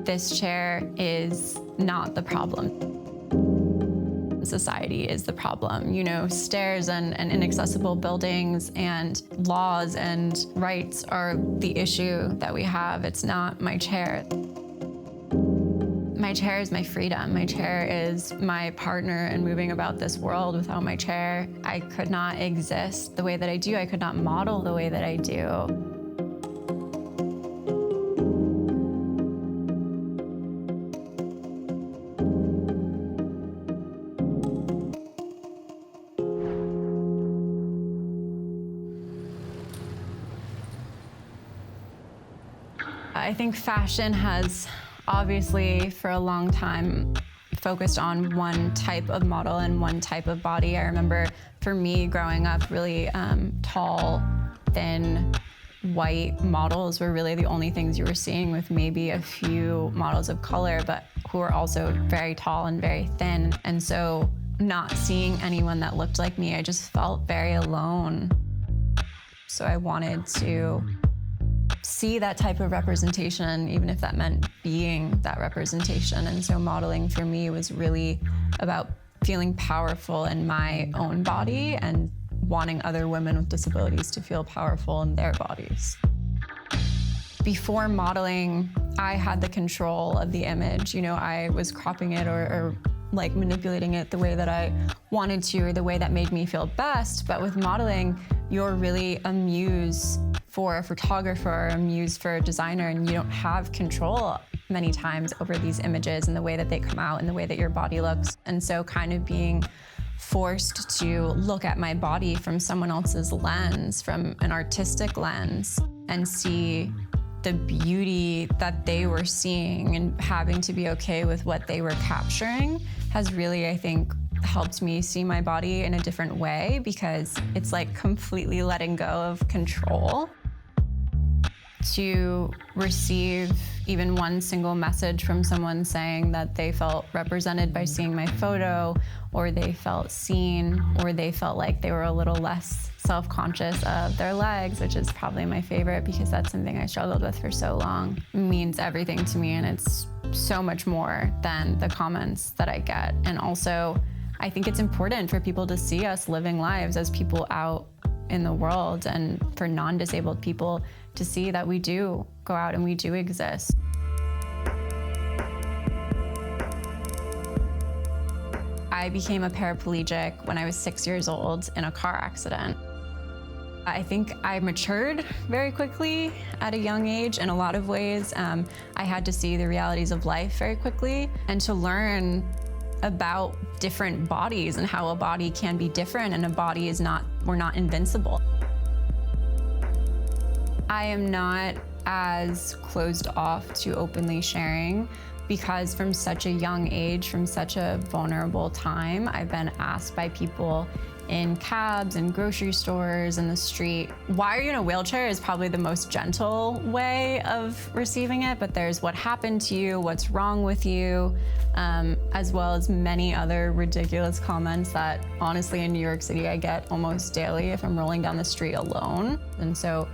this chair is not the problem. Society is the problem. You know, stairs and inaccessible buildings and laws and rights are the issue that we have. It's not my chair. My chair is my freedom. My chair is my partner in moving about this world. Without my chair, I could not exist the way that I do. I could not model the way that I do. I think fashion has obviously for a long time focused on one type of model and one type of body. I remember for me growing up, really tall, thin, white models were really the only things you were seeing, with maybe a few models of color, but who were also very tall and very thin. And so not seeing anyone that looked like me, I just felt very alone. So I wanted to see that type of representation, even if that meant being that representation. And so modeling for me was really about feeling powerful in my own body and wanting other women with disabilities to feel powerful in their bodies. Before modeling, I had the control of the image. You know, I was cropping it or like manipulating it the way that I wanted to, or the way that made me feel best. But with modeling, you're really a muse for a photographer, or a muse for a designer, and you don't have control many times over these images and the way that they come out and the way that your body looks. And so kind of being forced to look at my body from someone else's lens, from an artistic lens, and see the beauty that they were seeing and having to be okay with what they were capturing has really, I think, helped me see my body in a different way, because it's like completely letting go of control. To receive even one single message from someone saying that they felt represented by seeing my photo, or they felt seen, or they felt like they were a little less self-conscious of their legs, which is probably my favorite because that's something I struggled with for so long, means everything to me. And it's so much more than the comments that I get. And also, I think it's important for people to see us living lives as people out in the world, and for non-disabled people to see that we do go out and we do exist. I became a paraplegic when I was 6 years old in a car accident. I think I matured very quickly at a young age in a lot of ways. I had to see the realities of life very quickly, and to learn about different bodies and how a body can be different, and a body is not, we're not invincible. I am not as closed off to openly sharing because from such a young age, from such a vulnerable time, I've been asked by people in cabs and grocery stores in the street, why are you in a wheelchair is probably the most gentle way of receiving it, but there's what happened to you, what's wrong with you, as well as many other ridiculous comments that honestly in New York City I get almost daily if I'm rolling down the street alone. And so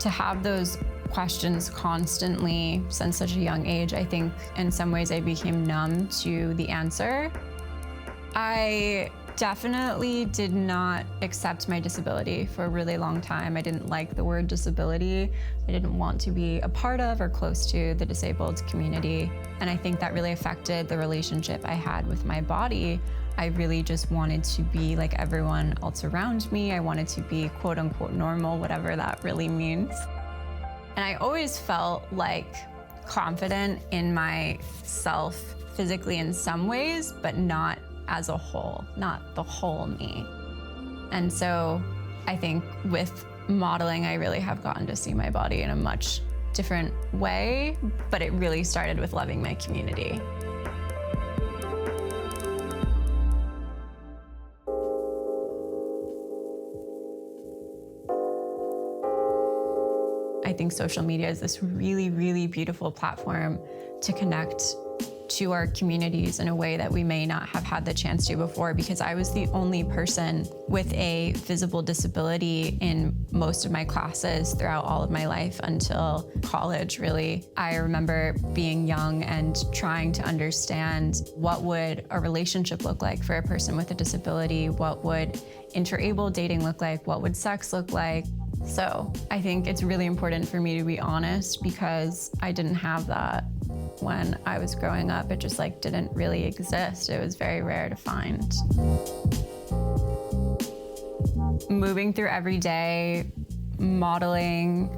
to have those questions constantly since such a young age, I think in some ways I became numb to the answer. I definitely did not accept my disability for a really long time. I didn't like the word disability. I didn't want to be a part of or close to the disabled community. And I think that really affected the relationship I had with my body. I really just wanted to be like everyone else around me. I wanted to be quote unquote normal, whatever that really means. And I always felt like confident in myself physically in some ways, but not as a whole, not the whole me. And so I think with modeling, I really have gotten to see my body in a much different way, but it really started with loving my community. I think social media is this really, really beautiful platform to connect to our communities in a way that we may not have had the chance to before, because I was the only person with a visible disability in most of my classes throughout all of my life until college, really. I remember being young and trying to understand what would a relationship look like for a person with a disability, what would inter-able dating look like, what would sex look like. So I think it's really important for me to be honest, because I didn't have that when I was growing up. It just didn't really exist. It was very rare to find. Moving through every day, modeling,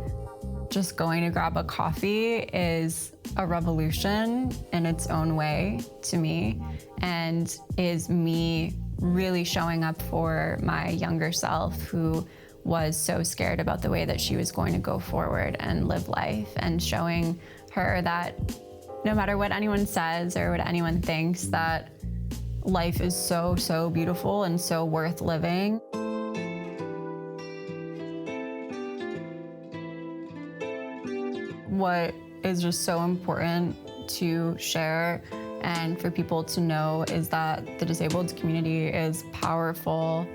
just going to grab a coffee is a revolution in its own way to me, and is me really showing up for my younger self who was so scared about the way that she was going to go forward and live life, and showing her that no matter what anyone says or what anyone thinks, that life is so, so beautiful and so worth living. What is just so important to share and for people to know is that the disabled community is powerful,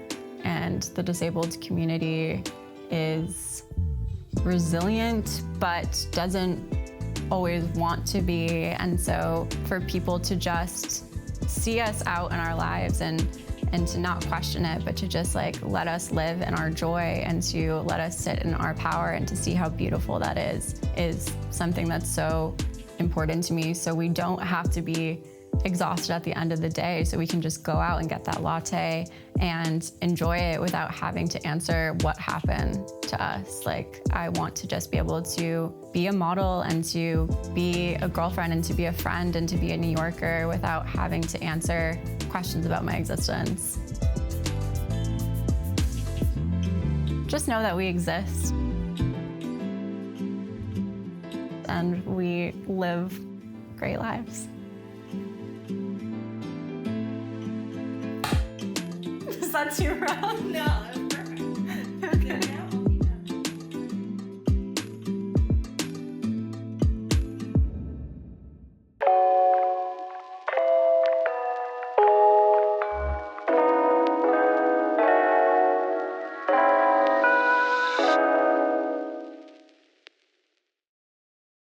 and the disabled community is resilient, but doesn't always want to be. And so for people to just see us out in our lives and to not question it, but to just let us live in our joy and to let us sit in our power and to see how beautiful that is something that's so important to me. So we don't have to be exhausted at the end of the day, so we can just go out and get that latte and enjoy it without having to answer what happened to us. I want to just be able to be a model and to be a girlfriend and to be a friend and to be a New Yorker without having to answer questions about my existence. Just know that we exist and we live great lives. Is that too rough? No.